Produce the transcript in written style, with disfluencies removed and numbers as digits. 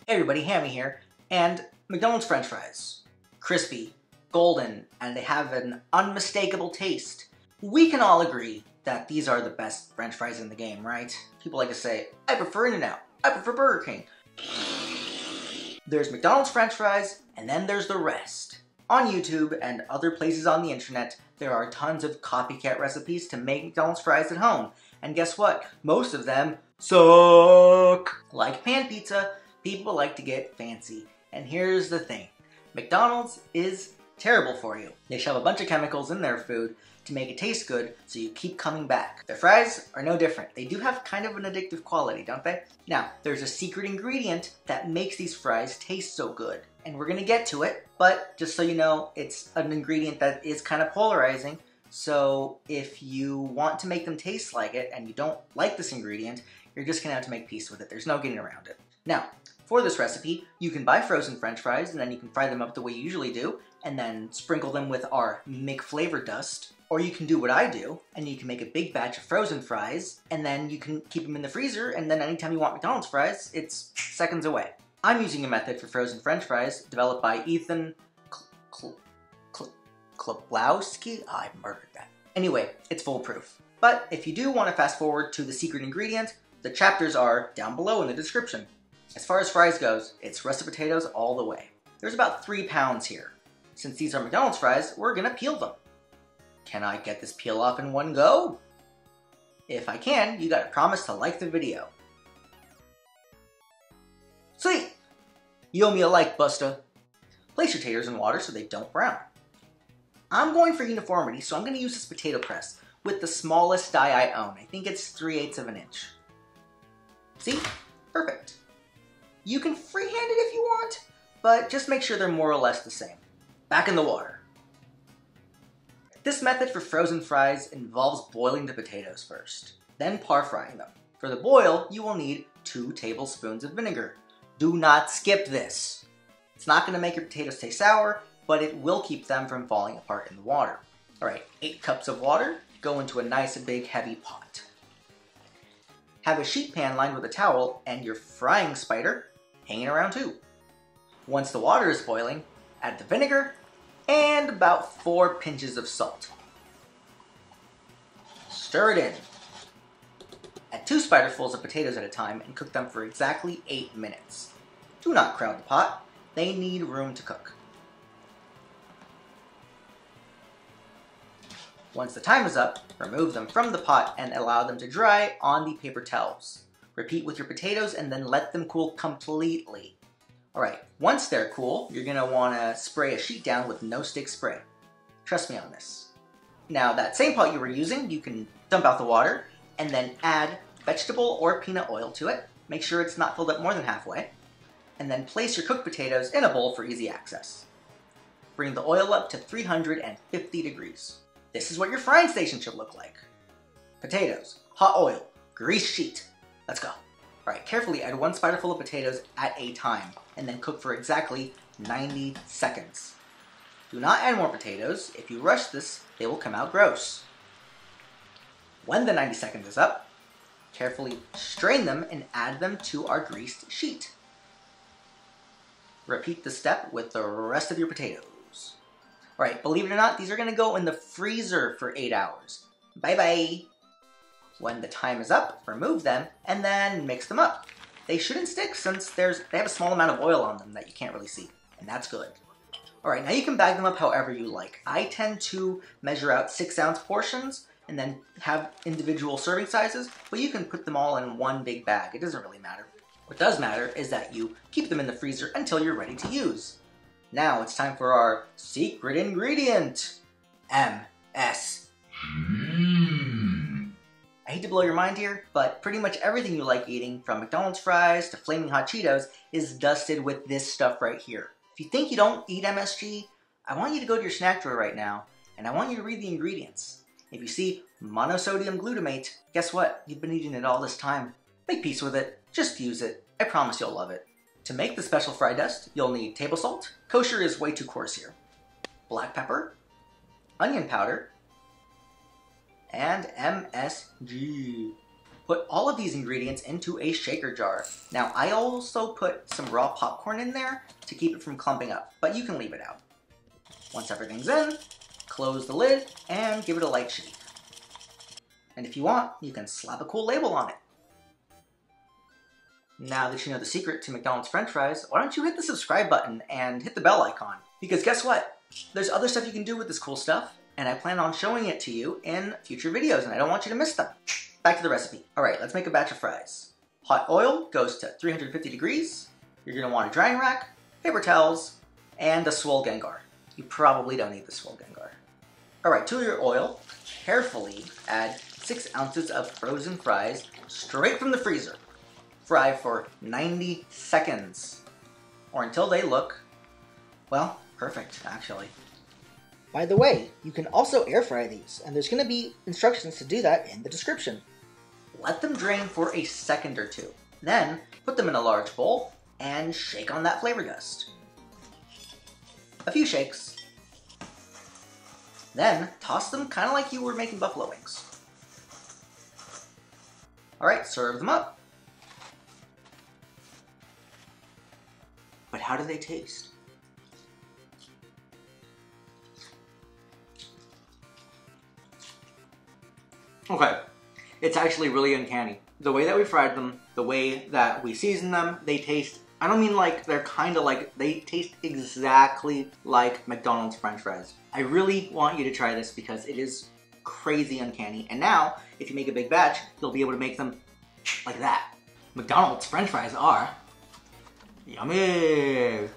Hey everybody, Jammy here, and McDonald's french fries. Crispy, golden, and they have an unmistakable taste. We can all agree that these are the best french fries in the game, right? People like to say, I prefer In-N-Out, I prefer Burger King. There's McDonald's french fries, and then there's the rest. On YouTube and other places on the internet, there are tons of copycat recipes to make McDonald's fries at home. And guess what? Most of them suck! Like pan pizza, people like to get fancy. And here's the thing. McDonald's is terrible for you. They shove a bunch of chemicals in their food to make it taste good, so you keep coming back. Their fries are no different. They do have kind of an addictive quality, don't they? Now, there's a secret ingredient that makes these fries taste so good. And we're gonna get to it, but just so you know, it's an ingredient that is kind of polarizing. So if you want to make them taste like it and you don't like this ingredient, you're just gonna have to make peace with it. There's no getting around it. Now, for this recipe, you can buy frozen french fries and then you can fry them up the way you usually do and then sprinkle them with our McFlavor Dust. Or you can do what I do and you can make a big batch of frozen fries and then you can keep them in the freezer and then anytime you want McDonald's fries, it's seconds away. I'm using a method for frozen french fries developed by Ethan Klobowski. I murdered that. Anyway, it's foolproof. But if you do want to fast forward to the secret ingredient, the chapters are down below in the description. As far as fries goes, it's russet potatoes all the way. There's about 3 pounds here. Since these are McDonald's fries, we're gonna peel them. Can I get this peel off in one go? If I can, you gotta promise to like the video. Sweet! You owe me a like, Busta. Place your taters in water so they don't brown. I'm going for uniformity, so I'm gonna use this potato press with the smallest die I own. I think it's 3/8 of an inch. See? Perfect. You can freehand it if you want, but just make sure they're more or less the same. Back in the water. This method for frozen fries involves boiling the potatoes first, then par frying them. For the boil, you will need 2 tablespoons of vinegar. Do not skip this. It's not going to make your potatoes taste sour, but it will keep them from falling apart in the water. Alright, 8 cups of water go into a nice big heavy pot. Have a sheet pan lined with a towel and your frying spider hanging around too. Once the water is boiling, add the vinegar and about 4 pinches of salt. Stir it in. Add 2 spiderfuls of potatoes at a time and cook them for exactly 8 minutes. Do not crowd the pot. They need room to cook. Once the time is up, remove them from the pot and allow them to dry on the paper towels. Repeat with your potatoes and then let them cool completely. Alright, once they're cool, you're going to want to spray a sheet down with no stick spray. Trust me on this. Now that same pot you were using, you can dump out the water and then add vegetable or peanut oil to it. Make sure it's not filled up more than halfway. And then place your cooked potatoes in a bowl for easy access. Bring the oil up to 350 degrees. This is what your frying station should look like. Potatoes, hot oil, grease sheet. Let's go. Alright, carefully add 1 spiderful of potatoes at a time, and then cook for exactly 90 seconds. Do not add more potatoes. If you rush this, they will come out gross. When the 90 seconds is up, carefully strain them and add them to our greased sheet. Repeat the step with the rest of your potatoes. Alright, believe it or not, these are going to go in the freezer for 8 hours. Bye-bye! When the time is up, remove them, and then mix them up. They shouldn't stick since they have a small amount of oil on them that you can't really see, and that's good. Alright, now you can bag them up however you like. I tend to measure out 6-ounce portions, and then have individual serving sizes, but you can put them all in one big bag. It doesn't really matter. What does matter is that you keep them in the freezer until you're ready to use. Now it's time for our secret ingredient, MSG. I hate to blow your mind here, but pretty much everything you like eating, from McDonald's fries to flaming hot Cheetos, is dusted with this stuff right here. If you think you don't eat MSG, I want you to go to your snack drawer right now, and I want you to read the ingredients. If you see monosodium glutamate, guess what? You've been eating it all this time. Make peace with it. Just use it. I promise you'll love it. To make the special fry dust, you'll need table salt. Kosher is way too coarse here. Black pepper, onion powder, and MSG. Put all of these ingredients into a shaker jar. Now, I also put some raw popcorn in there to keep it from clumping up, but you can leave it out. Once everything's in, close the lid and give it a light shake. And if you want, you can slap a cool label on it. Now that you know the secret to McDonald's French fries, why don't you hit the subscribe button and hit the bell icon? Because guess what? There's other stuff you can do with this cool stuff, and I plan on showing it to you in future videos, and I don't want you to miss them. Back to the recipe. All right, let's make a batch of fries. Hot oil goes to 350 degrees. You're gonna want a drying rack, paper towels, and a swole Gengar. You probably don't need the swole Gengar. All right, to your oil, carefully add 6 ounces of frozen fries straight from the freezer. Fry for 90 seconds, or until they look, well, perfect, actually. By the way, you can also air fry these, and there's going to be instructions to do that in the description. Let them drain for a second or two. Then, put them in a large bowl and shake on that flavor dust. A few shakes. Then, toss them kind of like you were making buffalo wings. Alright, serve them up. But how do they taste? Okay, it's actually really uncanny. The way that we fried them, the way that we seasoned them, they taste, I don't mean like they're kind of like, they taste exactly like McDonald's French fries. I really want you to try this because it is crazy uncanny. And now, if you make a big batch, you'll be able to make them like that. McDonald's French fries are yummy!